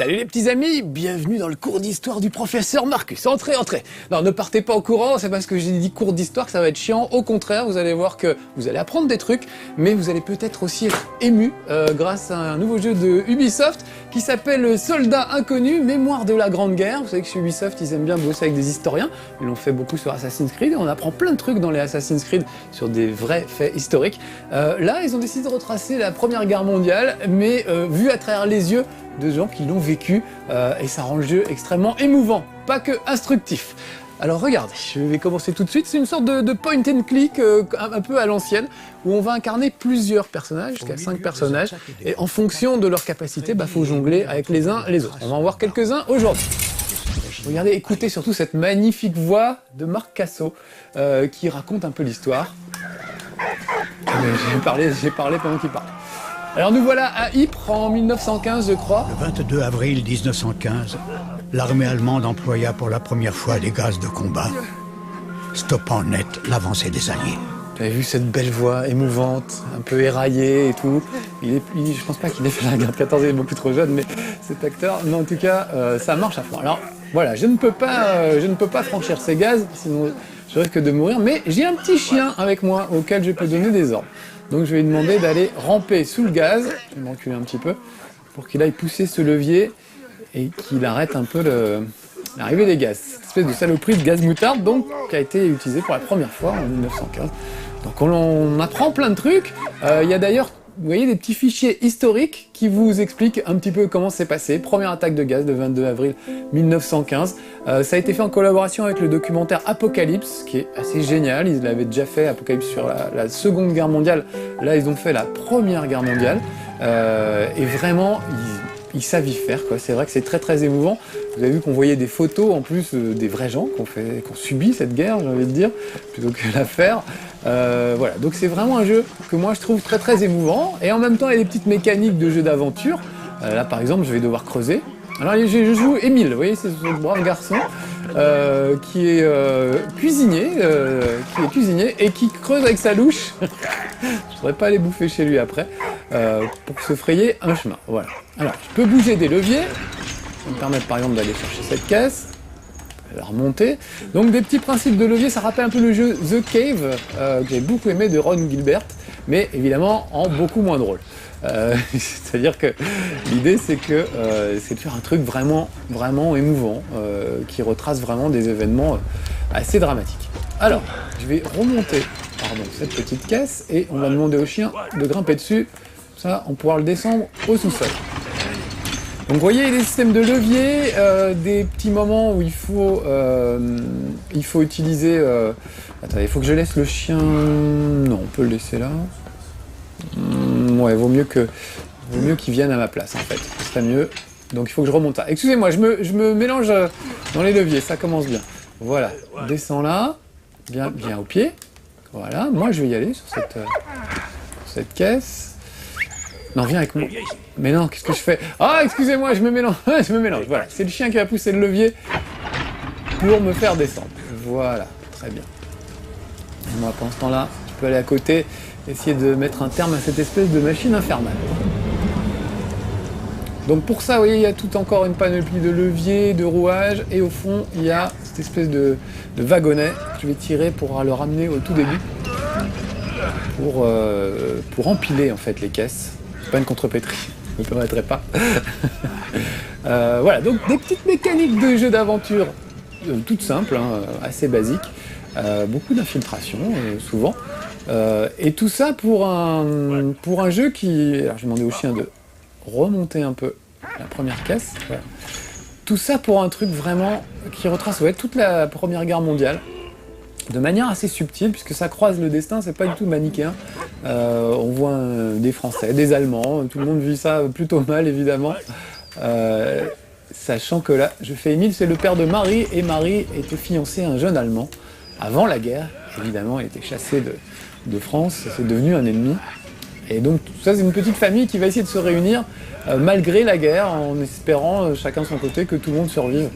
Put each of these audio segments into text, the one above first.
Salut les petits amis, bienvenue dans le cours d'histoire du professeur Marcus. Entrez, entrez. Non, ne partez pas au courant, c'est parce que j'ai dit cours d'histoire que ça va être chiant. Au contraire, vous allez voir que vous allez apprendre des trucs, mais vous allez peut-être aussi être ému grâce à un nouveau jeu de Ubisoft qui s'appelle Soldats Inconnus, Mémoire de la Grande Guerre. Vous savez que chez Ubisoft, ils aiment bien bosser avec des historiens. Ils l'ont fait beaucoup sur Assassin's Creed et on apprend plein de trucs dans les Assassin's Creed sur des vrais faits historiques. Là, ils ont décidé de retracer la Première Guerre mondiale, mais vu à travers les yeux de gens qui l'ont vécu, et ça rend le jeu extrêmement émouvant, pas que instructif. Alors regardez, je vais commencer tout de suite, c'est une sorte de point and click un peu à l'ancienne, où on va incarner plusieurs personnages, jusqu'à 5 personnages, et en fonction de leur capacité, faut jongler avec les uns les autres. On va en voir quelques-uns aujourd'hui. Regardez, écoutez surtout cette magnifique voix de Marc Cassot, qui raconte un peu l'histoire. J'ai parlé pendant qu'il parlait. Alors nous voilà à Ypres en 1915, je crois. Le 22 avril 1915, l'armée allemande employa pour la première fois des gaz de combat, stoppant net l'avancée des Alliés. Vous avez vu cette belle voix émouvante, un peu éraillée et tout. Je pense pas qu'il ait fait la guerre de 14, il est beaucoup trop jeune, mais cet acteur, mais en tout cas, ça marche à fond. Alors voilà, je ne peux pas franchir ces gaz, sinon je risque de mourir, mais j'ai un petit chien avec moi auquel je peux donner des ordres. Donc je vais lui demander d'aller ramper sous le gaz, je vais me reculer un petit peu, pour qu'il aille pousser ce levier et qu'il arrête un peu l'arrivée des gaz. Cette espèce de saloperie de gaz moutarde donc, qui a été utilisée pour la première fois en 1915. Donc on apprend plein de trucs. Il y a d'ailleurs, vous voyez, des petits fichiers historiques qui vous expliquent un petit peu comment c'est passé. Première attaque de gaz le 22 avril 1915. Ça a été fait en collaboration avec le documentaire Apocalypse, qui est assez génial. Ils l'avaient déjà fait, Apocalypse, sur la Seconde Guerre mondiale. Là, ils ont fait la Première Guerre mondiale. Et vraiment, ils savent y faire, quoi. C'est vrai que c'est très très émouvant. Vous avez vu qu'on voyait des photos, en plus, des vrais gens qui ont subi cette guerre, j'ai envie de dire, plutôt que la faire. Voilà, donc c'est vraiment un jeu que moi je trouve très très émouvant. Et en même temps, il y a des petites mécaniques de jeu d'aventure. Là, par exemple, je vais devoir creuser. Alors je joue Émile, vous voyez, c'est ce brave garçon qui est cuisinier et qui creuse avec sa louche. Je voudrais pas aller bouffer chez lui après, pour se frayer un chemin. Voilà. Alors, je peux bouger des leviers, ça me permettre par exemple d'aller chercher cette caisse, la remonter. Donc des petits principes de levier, ça rappelle un peu le jeu The Cave, que j'ai beaucoup aimé de Ron Gilbert, mais évidemment en beaucoup moins drôle. C'est-à-dire que l'idée c'est de faire un truc vraiment émouvant, qui retrace vraiment des événements assez dramatiques. Alors, je vais remonter cette petite caisse et on va demander au chien de grimper dessus, ça on pourra le descendre au sous-sol. Donc vous voyez, il y a des systèmes de levier, des petits moments où il faut utiliser... Attendez, il faut que je laisse le chien... Non, on peut le laisser là. Ouais, vaut mieux qu'il vienne à ma place en fait, ce serait mieux. Donc il faut que je remonte ça. Excusez-moi, je me mélange dans les leviers, ça commence bien. Voilà, descends là, viens au pied. Voilà, moi je vais y aller sur cette caisse. Non, viens avec moi. Mais non, qu'est-ce que je fais? Ah, excusez-moi, je me mélange, voilà. C'est le chien qui va pousser le levier pour me faire descendre. Voilà, très bien. Et moi, pendant ce temps-là, je peux aller à côté, essayer de mettre un terme à cette espèce de machine infernale. Donc pour ça, vous voyez, il y a tout encore une panoplie de leviers, de rouages, et au fond, il y a cette espèce de wagonnet que je vais tirer pour le ramener au tout début, pour empiler en fait les caisses. C'est pas une contrepétrie, je ne me permettrai pas. Voilà, donc des petites mécaniques de jeu d'aventure, toutes simples, assez basiques, beaucoup d'infiltration, souvent. Et tout ça pour un jeu qui... Alors je vais demander au chien de remonter un peu la première caisse. Voilà. Tout ça pour un truc vraiment qui retrace toute la Première Guerre mondiale, de manière assez subtile, puisque ça croise le destin, c'est pas du tout manichéen. On voit des Français, des Allemands, tout le monde vit ça plutôt mal évidemment. Sachant que là, je fais Émile, c'est le père de Marie, et Marie était fiancée à un jeune Allemand avant la guerre. Évidemment, il était chassé de France, c'est devenu un ennemi. Et donc tout ça, c'est une petite famille qui va essayer de se réunir malgré la guerre, en espérant chacun de son côté que tout le monde survive.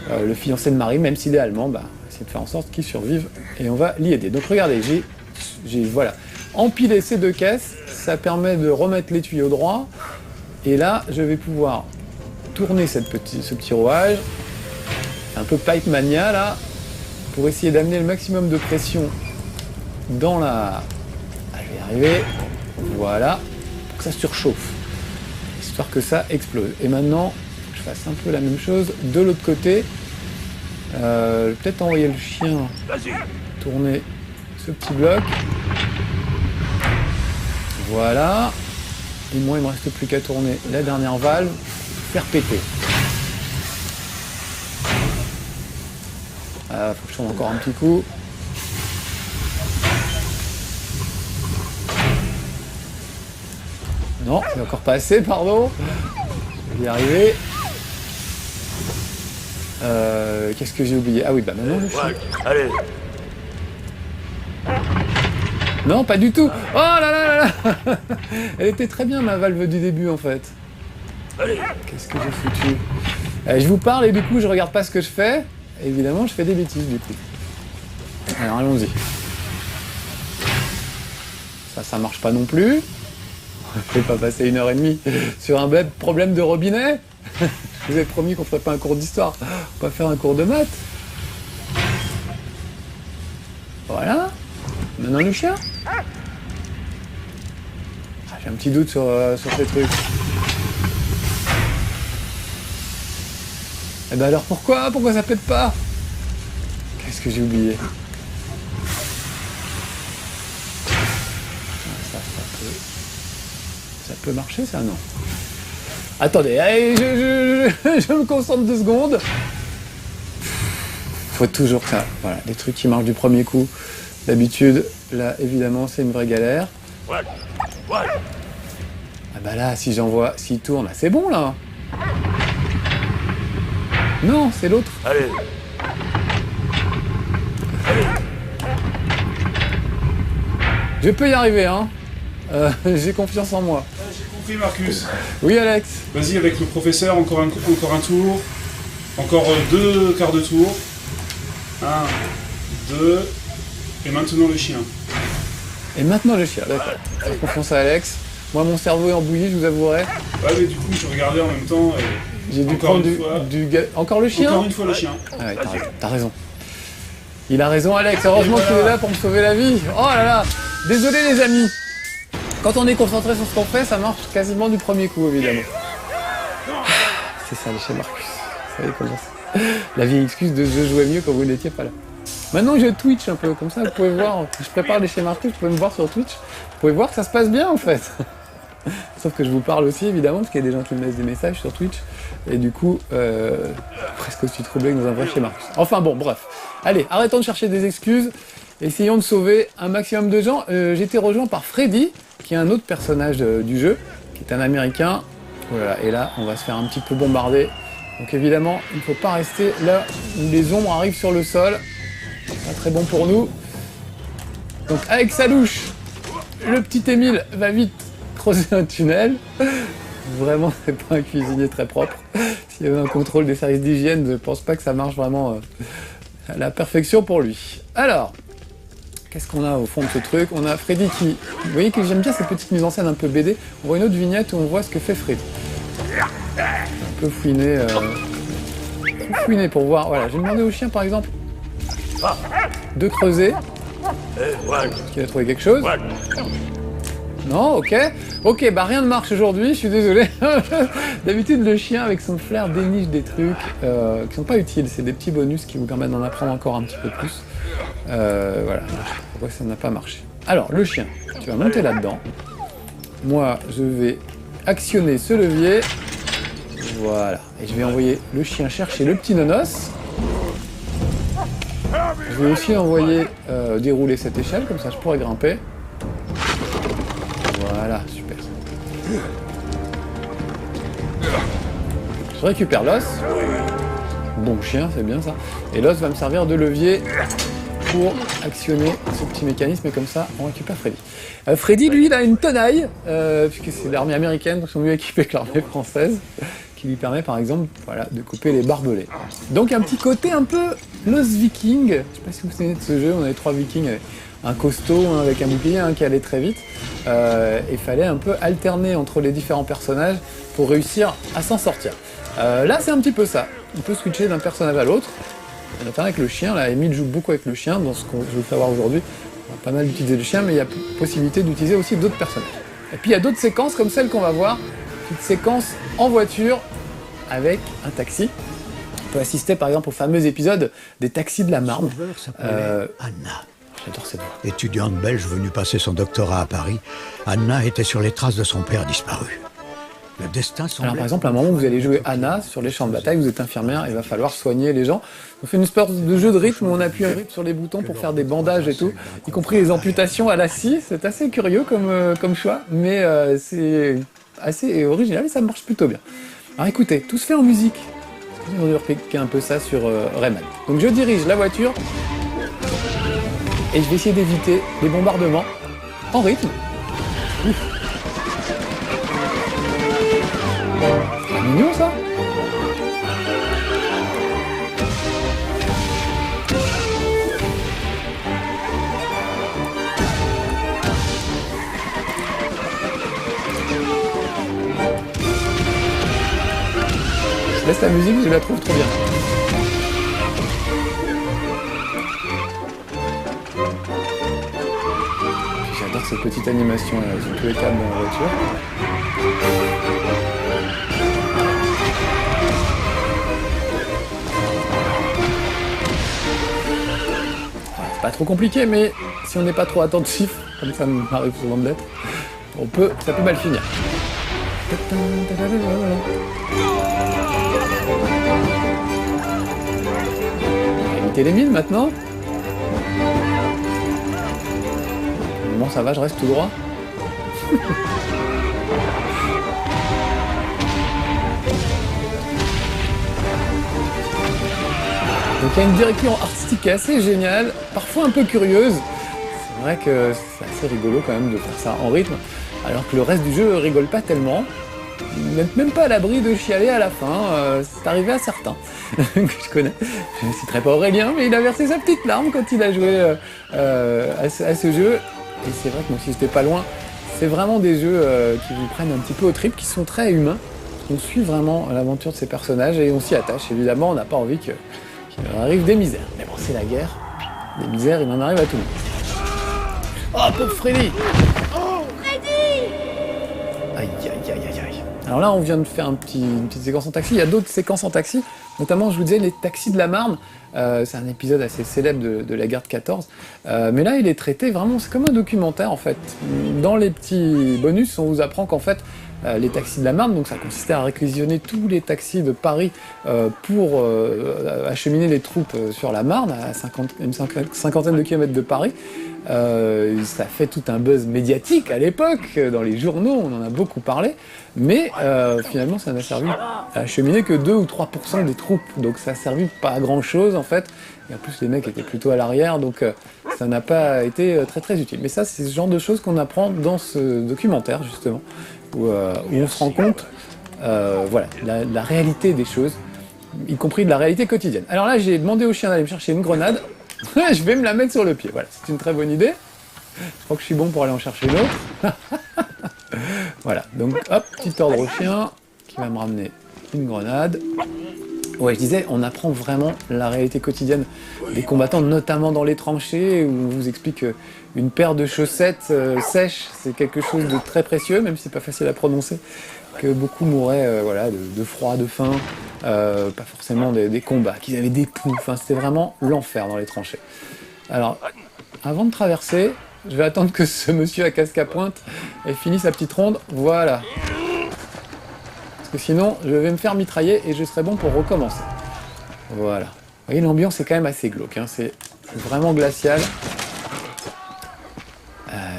Le fiancé de Marie, même s'il est allemand, essayer de faire en sorte qu'il survive et on va l'y aider. Donc regardez, j'ai voilà, empilé ces deux caisses, ça permet de remettre les tuyaux droits. Et là, je vais pouvoir tourner ce petit rouage, un peu pipe mania là, pour essayer d'amener le maximum de pression dans la... Ah, je vais y arriver, voilà, pour que ça surchauffe, histoire que ça explose. Et maintenant, je fasse un peu la même chose de l'autre côté. Peut-être envoyer le chien tourner ce petit bloc. Voilà. Et moi, il me reste plus qu'à tourner la dernière valve, faire péter. Ah, faut que je tourne encore un petit coup. Non, c'est encore pas assez, pardon. Je vais y arriver. Qu'est-ce que j'ai oublié? Ah oui, bah maintenant le chien. Allez. Non, pas du tout. Oh là là là là. Elle était très bien, ma valve du début, en fait. Qu'est-ce que j'ai foutu? Je vous parle et du coup, je regarde pas ce que je fais. Évidemment, je fais des bêtises, du coup. Alors, allons-y. Ça marche pas non plus. Je vais pas passer 1h30 sur un bête problème de robinet. Je vous ai promis qu'on ferait pas un cours d'histoire. On va faire un cours de maths. Voilà. Maintenant le chien. Ah, j'ai un petit doute sur ces trucs. Et ben alors pourquoi ça pète pas? Qu'est-ce que j'ai oublié? Ça peut marcher ça, non? Attendez, allez, je me concentre 2 secondes. Faut toujours ça. Voilà, des trucs qui marchent du premier coup. D'habitude, là, évidemment, c'est une vraie galère. Ah bah là, si j'envoie, s'il tourne, c'est bon, là. Non, c'est l'autre. Allez. Je peux y arriver, hein. J'ai confiance en moi. J'ai compris, Marcus. Oui, Alex. Vas-y, avec le professeur, encore un tour. Encore 2 quarts de tour. 1, 2... Et maintenant le chien. Et maintenant le chien, d'accord. J'ai confiance à Alex. Moi, mon cerveau est en bouillie, je vous avouerai. Ouais, mais du coup, je regardais en même temps. J'ai dû prendre Encore le chien? Encore une fois le chien. Ah ouais, t'as raison. Il a raison, Alex. Heureusement qu'il est là pour me sauver la vie. Oh là là. Désolé, les amis. Quand on est concentré sur ce qu'on fait, ça marche quasiment du premier coup, évidemment. C'est ça, chez Marcus. Vous savez comment c'est. La vieille excuse de je jouais mieux quand vous n'étiez pas là. Maintenant, je Twitch un peu, comme ça, vous pouvez voir. Je prépare les chez Marcus, vous pouvez me voir sur Twitch. Vous pouvez voir que ça se passe bien, en fait. Sauf que je vous parle aussi, évidemment, parce qu'il y a des gens qui me laissent des messages sur Twitch. Et du coup, presque aussi troublé que dans un vrai chez Marcus. Enfin bon, bref. Allez, arrêtons de chercher des excuses. Essayons de sauver un maximum de gens. J'ai été rejoint par Freddy, qui est un autre personnage du jeu, qui est un Américain. Voilà, et là, on va se faire un petit peu bombarder. Donc évidemment, il ne faut pas rester là où les ombres arrivent sur le sol. Pas très bon pour nous. Donc avec sa louche, le petit Émile va vite creuser un tunnel. Vraiment, c'est pas un cuisinier très propre. S'il y avait un contrôle des services d'hygiène, je pense pas que ça marche vraiment à la perfection pour lui. Alors, qu'est-ce qu'on a au fond de ce truc? On a Freddy qui... Vous voyez que j'aime bien cette petite mise en scène un peu BD. On voit une autre vignette où on voit ce que fait Freddy. Un peu fouiner... fouiner pour voir... Voilà, j'ai demandé au chien par exemple de creuser. Est-ce qu'il a trouvé quelque chose? Non, ok. Ok, bah rien ne marche aujourd'hui, je suis désolé. D'habitude, le chien, avec son flair, déniche des trucs qui sont pas utiles. C'est des petits bonus qui vous permettent d'en apprendre encore un petit peu plus. Voilà, pourquoi ça n'a pas marché. Alors, le chien, tu vas monter là-dedans. Moi, je vais actionner ce levier. Voilà. Et je vais envoyer le chien chercher le petit nonos. Je vais aussi envoyer dérouler cette échelle, comme ça je pourrai grimper. Voilà, super. Je récupère l'os. Bon chien, c'est bien ça. Et l'os va me servir de levier pour actionner ce petit mécanisme, et comme ça, on récupère Freddy. Freddy, lui, il a une tenaille, puisque c'est l'armée américaine, donc ils sont mieux équipés que l'armée française, qui lui permet, par exemple, voilà, de couper les barbelés. Donc un petit côté un peu Lost Viking. Je sais pas si vous vous souvenez de ce jeu, on avait 3 Vikings, un costaud, un avec un bouclier, un qui allait très vite. Et fallait un peu alterner entre les différents personnages pour réussir à s'en sortir. Là, c'est un petit peu ça. On peut switcher d'un personnage à l'autre, notamment avec le chien. Là, Emile joue beaucoup avec le chien, dans ce que je veux savoir aujourd'hui. On a pas mal d'utiliser le chien, mais il y a possibilité d'utiliser aussi d'autres personnages. Et puis il y a d'autres séquences comme celle qu'on va voir, une séquence en voiture avec un taxi. On peut assister par exemple au fameux épisode des taxis de la Marne. Sauveur s'appelait Anna. J'adore cette voix. Étudiante belge venue passer son doctorat à Paris, Anna était sur les traces de son père disparu. Le destin semblait... Alors par exemple, à un moment où vous allez jouer Anna sur les champs de bataille, vous êtes infirmière, il va falloir soigner les gens. On fait une espèce de jeu de rythme où on appuie un rythme sur les boutons pour faire des bandages et tout, y compris les amputations à la scie. C'est assez curieux comme choix, mais c'est assez original et ça marche plutôt bien. Alors écoutez, tout se fait en musique. On va repiquer un peu ça sur Rayman. Donc je dirige la voiture et je vais essayer d'éviter les bombardements en rythme. Ouf. C'est mignon ça. Je laisse la musique, je la trouve trop bien. J'adore cette petite animation là, sur tous les câbles dans la voiture. C'est pas trop compliqué, mais si on n'est pas trop attentif, comme ça m'arrive souvent de l'être, ça peut mal finir. Éviter les mines maintenant. Bon, ça va, je reste tout droit. Donc il y a une direction artistique qui est assez géniale, parfois un peu curieuse. C'est vrai que c'est assez rigolo quand même de faire ça en rythme, alors que le reste du jeu rigole pas tellement. Vous n'êtes même pas à l'abri de chialer à la fin, c'est arrivé à certains que je connais. Je ne citerai pas Aurélien, mais il a versé sa petite larme quand il a joué à ce jeu. Et c'est vrai que moi, si j'étais pas loin, c'est vraiment des jeux qui vous prennent un petit peu au trip, qui sont très humains. On suit vraiment l'aventure de ces personnages et on s'y attache. Évidemment, on n'a pas envie qu'il en arrive des misères. Mais bon, c'est la guerre. Des misères, il en arrive à tout le monde. Oh, pauvre Freddy! Aïe, aïe, aïe, aïe, aïe. Alors là, on vient de faire une petite séquence en taxi. Il y a d'autres séquences en taxi, notamment, je vous disais, les taxis de la Marne. C'est un épisode assez célèbre de la guerre de 14. Mais là, il est traité vraiment, c'est comme un documentaire en fait. Dans les petits bonus, on vous apprend qu'en fait, les taxis de la Marne, donc ça consistait à réquisitionner tous les taxis de Paris pour acheminer les troupes sur la Marne, à une cinquantaine de kilomètres de Paris. Ça fait tout un buzz médiatique à l'époque, dans les journaux, on en a beaucoup parlé, mais finalement ça n'a servi à acheminer que 2 ou 3% des troupes, donc ça n'a servi pas à grand chose en fait, et en plus les mecs étaient plutôt à l'arrière, donc ça n'a pas été très très utile. Mais ça, c'est ce genre de choses qu'on apprend dans ce documentaire justement, où on se rend compte voilà, la réalité des choses, y compris de la réalité quotidienne. Alors là, j'ai demandé au chien d'aller me chercher une grenade. Je vais me la mettre sur le pied, voilà, c'est une très bonne idée. Je crois que je suis bon pour aller en chercher une autre. Voilà, donc hop, petit ordre au chien qui va me ramener une grenade. Ouais, je disais, on apprend vraiment la réalité quotidienne des combattants, notamment dans les tranchées, où on vous explique qu'une paire de chaussettes sèches, c'est quelque chose de très précieux, même si c'est pas facile à prononcer, que beaucoup mouraient voilà, de froid, de faim, pas forcément des combats, qu'ils avaient des poux, enfin c'était vraiment l'enfer dans les tranchées. Alors, avant de traverser, je vais attendre que ce monsieur à casque à pointe ait fini sa petite ronde, voilà. Parce que sinon, je vais me faire mitrailler et je serai bon pour recommencer. Voilà. Vous voyez, l'ambiance est quand même assez glauque, hein. C'est vraiment glacial.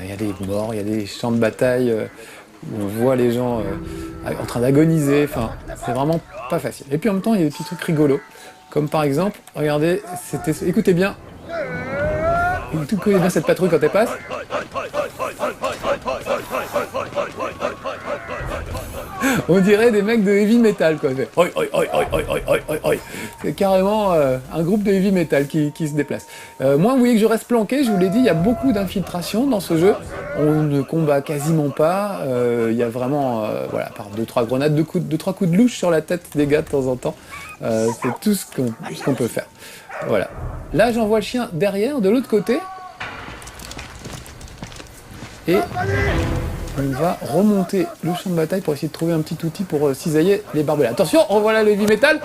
Il y a des morts, il y a des champs de bataille où on voit les gens en train d'agoniser, enfin, c'est vraiment pas facile. Et puis en même temps, il y a des petits trucs rigolos, comme par exemple, regardez, écoutez bien, tout connaît bien cette patrouille quand elle passe. On dirait des mecs de heavy metal, quoi. Oi, oi, oi, oi, oi, oi, oi, oi, oi. C'est carrément un groupe de heavy metal qui se déplace. Moi, vous voyez que je reste planqué, je vous l'ai dit, il y a beaucoup d'infiltration dans ce jeu. On ne combat quasiment pas. Il y a vraiment, voilà, par 2-3 grenades, 2-3 coups de louche sur la tête des gars de temps en temps. C'est tout ce qu'on peut faire. Voilà. Là, j'envoie le chien derrière, de l'autre côté. Et on va remonter le champ de bataille pour essayer de trouver un petit outil pour cisailler les barbelés. Attention, revoilà le heavy metal.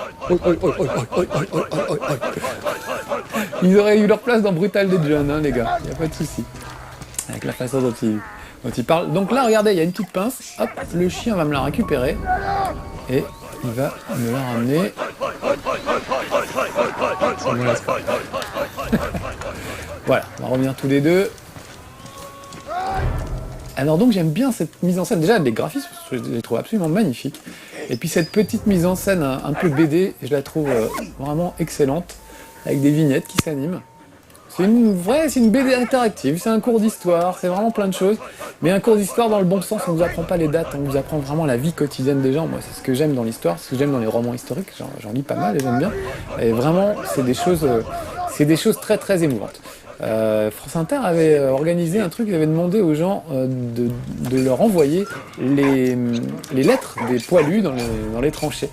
Ils auraient eu leur place dans Brutal Legend, hein, les gars. Il n'y a pas de souci. Avec la façon dont ils parlent. Donc là, regardez, il y a une petite pince. Hop, le chien va me la récupérer. Et il va me la ramener. Voilà, on va revenir tous les deux. Alors donc j'aime bien cette mise en scène, déjà les graphismes, je les trouve absolument magnifiques. Et puis cette petite mise en scène un peu BD, je la trouve vraiment excellente, avec des vignettes qui s'animent. C'est une BD interactive, c'est un cours d'histoire, c'est vraiment plein de choses. Mais un cours d'histoire dans le bon sens, on ne vous apprend pas les dates, on vous apprend vraiment la vie quotidienne des gens. Moi c'est ce que j'aime dans l'histoire, ce que j'aime dans les romans historiques, j'en lis pas mal et j'aime bien. Et vraiment c'est des choses très très émouvantes. France Inter avait organisé un truc, ils avaient demandé aux gens de leur envoyer les lettres des poilus dans les tranchées.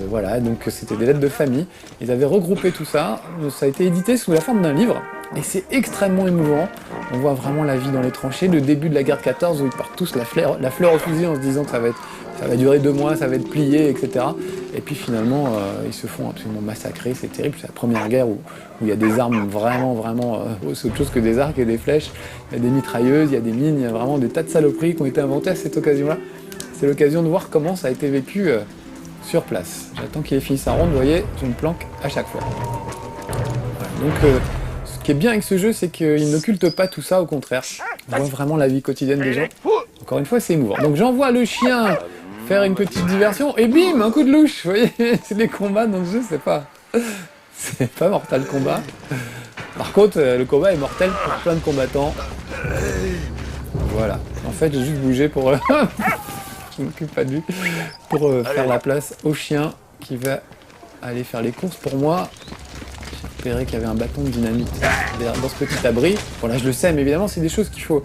Voilà, donc c'était des lettres de famille. Ils avaient regroupé tout ça, ça a été édité sous la forme d'un livre, et c'est extrêmement émouvant. On voit vraiment la vie dans les tranchées, le début de la guerre de 14 où ils partent tous la fleur au fusil en se disant que ça va durer 2 mois, ça va être plié, etc. Et puis finalement, ils se font absolument massacrer, c'est terrible. C'est la première guerre où il y a des armes vraiment, c'est autre chose que des arcs et des flèches. Il y a des mitrailleuses, il y a des mines, il y a vraiment des tas de saloperies qui ont été inventées à cette occasion-là. C'est l'occasion de voir comment ça a été vécu sur place. J'attends qu'il ait fini sa ronde, vous voyez, je me planque à chaque fois. Voilà, donc, ce qui est bien avec ce jeu, c'est qu'il n'occulte pas tout ça, au contraire. On voit vraiment la vie quotidienne des gens. Encore une fois, c'est émouvant. Donc j'envoie le chien faire une petite diversion, et bim, un coup de louche, vous voyez, les combats dans le jeu, c'est pas Mortal Kombat. Par contre, le combat est mortel pour plein de combattants. Voilà. En fait, j'ai juste bougé pour... je m'occupe pas de lui. Pour faire la place au chien qui va aller faire les courses pour moi. J'ai repéré qu'il y avait un bâton de dynamite dans ce petit abri. Bon, là, je le sais, mais évidemment, c'est des choses qu'il faut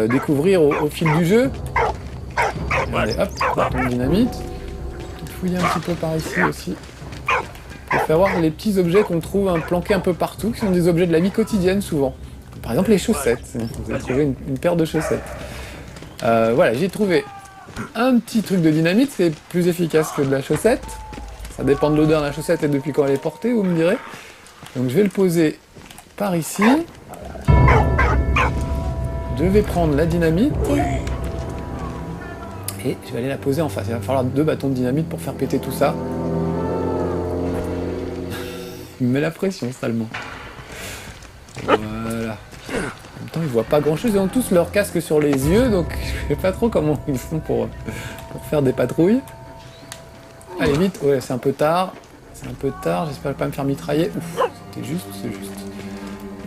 découvrir au fil du jeu. Allez, hop, bâton de dynamite. Fouiller un petit peu par ici aussi. Pour faire voir les petits objets qu'on trouve planqués un peu partout, qui sont des objets de la vie quotidienne souvent. Par exemple les chaussettes. Vous avez trouvé une paire de chaussettes. Voilà, j'ai trouvé un petit truc de dynamite, c'est plus efficace que de la chaussette. Ça dépend de l'odeur de la chaussette et depuis quand elle est portée, vous me direz. Donc je vais le poser par ici. Je vais prendre la dynamite. Et je vais aller la poser en face. Il va falloir 2 bâtons de dynamite pour faire péter tout ça. Il me met la pression, salement. Voilà. En même temps, ils voient pas grand-chose. Ils ont tous leur casque sur les yeux, donc je sais pas trop comment ils font pour faire des patrouilles. Allez, vite. Ouais, c'est un peu tard. C'est un peu tard. J'espère pas me faire mitrailler. Ouf, c'était juste, c'est juste.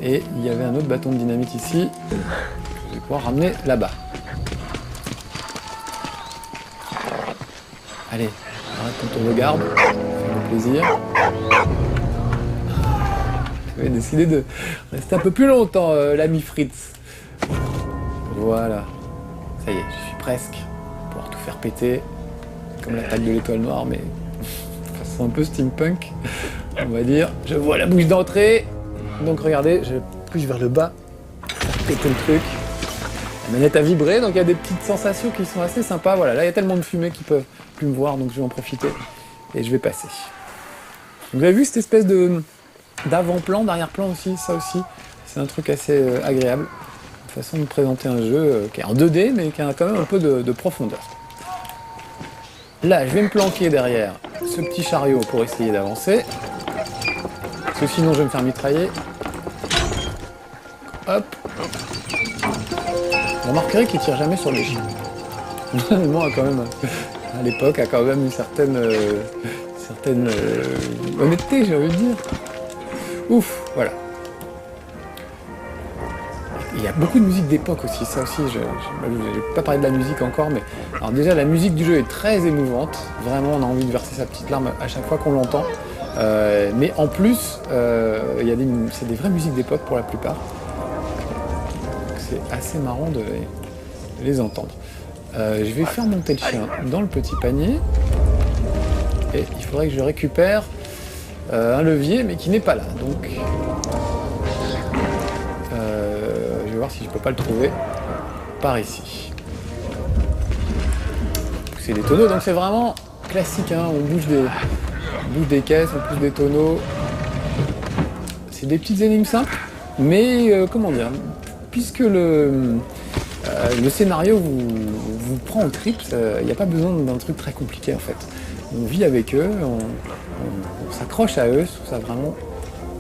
Et il y avait un autre bâton de dynamite ici. Je vais pouvoir ramener là-bas. Allez, arrête ton tour de garde, fais-moi plaisir. J'avais décidé de rester un peu plus longtemps, l'ami Fritz. Voilà. Ça y est, je suis presque. Pouvoir tout faire péter. Comme l'attaque de l'étoile noire, mais de façon un peu steampunk, on va dire. Je vois la bouche d'entrée. Donc regardez, je pousse vers le bas. Faire péter le truc. La manette a vibré, donc il y a des petites sensations qui sont assez sympas. Voilà, là il y a tellement de fumée qu'ils peuvent plus me voir, donc je vais en profiter et je vais passer. Vous avez vu cette espèce d'avant-plan, d'arrière-plan aussi, ça aussi, c'est un truc assez agréable. Une façon de présenter un jeu qui est en 2D, mais qui a quand même un peu de profondeur. Là, je vais me planquer derrière ce petit chariot pour essayer d'avancer. Parce que sinon je vais me faire mitrailler. Hop. Vous remarquerez qu'il tire jamais sur les chiens. L'allemand a quand même, à l'époque, a quand même une certaine honnêteté, j'ai envie de dire. Ouf, voilà. il y a beaucoup de musique d'époque aussi, ça aussi, je n'ai pas parlé de la musique encore, mais alors déjà la musique du jeu est très émouvante, vraiment on a envie de verser sa petite larme à chaque fois qu'on l'entend, mais en plus, c'est des vraies musiques d'époque pour la plupart, c'est assez marrant de les entendre. Je vais faire monter le chien dans le petit panier, et il faudrait que je récupère un levier, mais qui n'est pas là, donc... je vais voir si je peux pas le trouver par ici. C'est des tonneaux, donc c'est vraiment classique, hein. On bouge des caisses, on pousse des tonneaux. C'est des petites énigmes simples, mais comment dire, puisque le scénario vous prend aux tripes, il n'y a pas besoin d'un truc très compliqué en fait. On vit avec eux, on s'accroche à eux, je trouve ça vraiment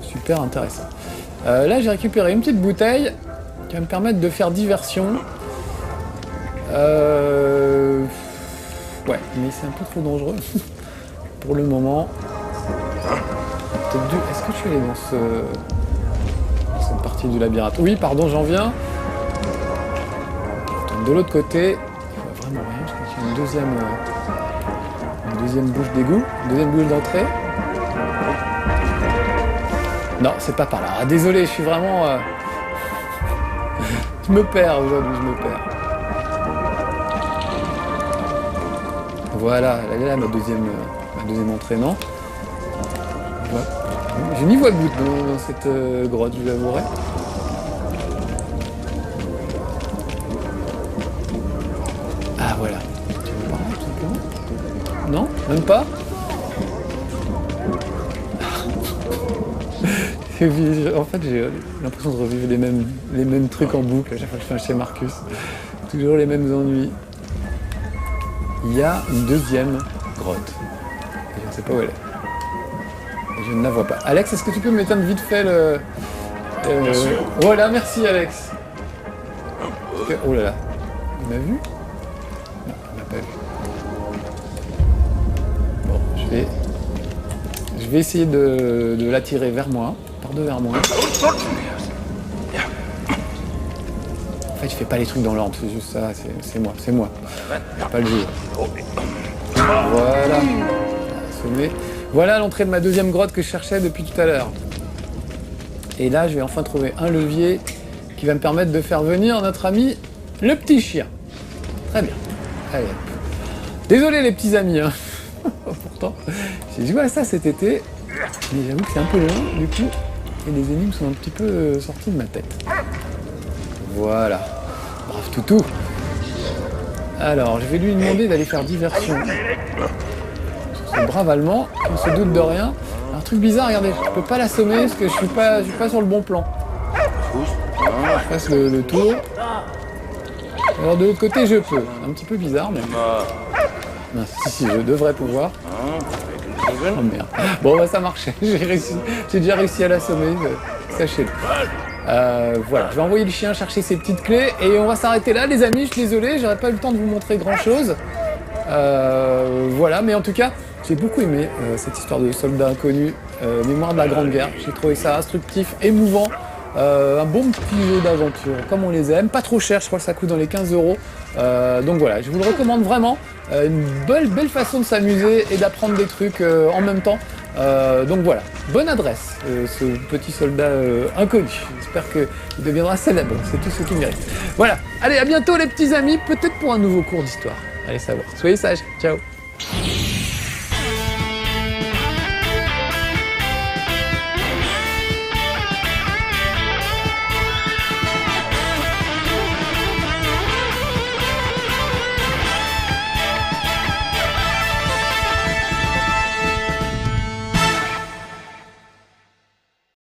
super intéressant. Là j'ai récupéré une petite bouteille qui va me permettre de faire diversion. Ouais, mais c'est un peu trop dangereux pour le moment. Est-ce que je suis allé dans cette partie du labyrinthe? Oui, pardon, j'en viens. Je tourne de l'autre côté. Il voit vraiment rien, je crois qu'il y a une deuxième bouche d'égout, une deuxième bouche d'entrée. Non, c'est pas par là. Ah, désolé, je suis vraiment... Je me perds aujourd'hui, je me perds. Voilà, elle est là ma deuxième entrée, non? Je n'y vois goutte dans cette grotte, je l'avouerai. Ah voilà. Tu veux par là, tout simplement? Non? Même pas? En fait, j'ai l'impression de revivre les mêmes trucs en boucle à chaque fois que je fais un chez Marcus. Toujours les mêmes ennuis. Il y a une deuxième grotte. Et je ne sais pas où elle est. Et je ne la vois pas. Alex, est-ce que tu peux m'éteindre vite fait le... Bien sûr. Voilà, merci Alex. Oh là là. Il m'a vu? Non, il m'a pas vu. Bon, je vais essayer de l'attirer vers moi. Vers moi. En fait, je fais pas les trucs dans l'ordre, c'est juste ça, c'est moi. Pas le jeu. Voilà. Assommé. Voilà l'entrée de ma deuxième grotte que je cherchais depuis tout à l'heure. Et là, je vais enfin trouver un levier qui va me permettre de faire venir notre ami le petit chien. Très bien. Allez. Désolé les petits amis, hein. Pourtant, j'ai joué à ça cet été, mais j'avoue que c'est un peu long, du coup. Et les énigmes sont un petit peu sorties de ma tête. Voilà. Brave toutou. Alors, je vais lui demander d'aller faire diversion. Sur ce brave allemand, on se doute de rien. Un truc bizarre, regardez, je peux pas l'assommer parce que je suis pas sur le bon plan. Je fasse le tour. Alors de l'autre côté, je peux. Un petit peu bizarre, mais... Non, si, je devrais pouvoir. Oh merde. Bon bah ça marchait, j'ai déjà réussi à l'assommer, sachez-le. Voilà, je vais envoyer le chien chercher ses petites clés et on va s'arrêter là les amis, je suis désolé, j'aurais pas eu le temps de vous montrer grand chose. Voilà, mais en tout cas, j'ai beaucoup aimé cette histoire de soldats inconnus, mémoire de la Grande Guerre, j'ai trouvé ça instructif, émouvant. Un bon petit jeu d'aventure, comme on les aime, pas trop cher, je crois que ça coûte dans les 15 €. Donc voilà, je vous le recommande vraiment. Une belle façon de s'amuser et d'apprendre des trucs en même temps. Donc voilà, bonne adresse, ce petit soldat inconnu. J'espère qu'il deviendra célèbre, c'est tout ce qu'il mérite. Voilà, allez, à bientôt les petits amis, peut-être pour un nouveau cours d'histoire. Allez savoir. Soyez sages, ciao.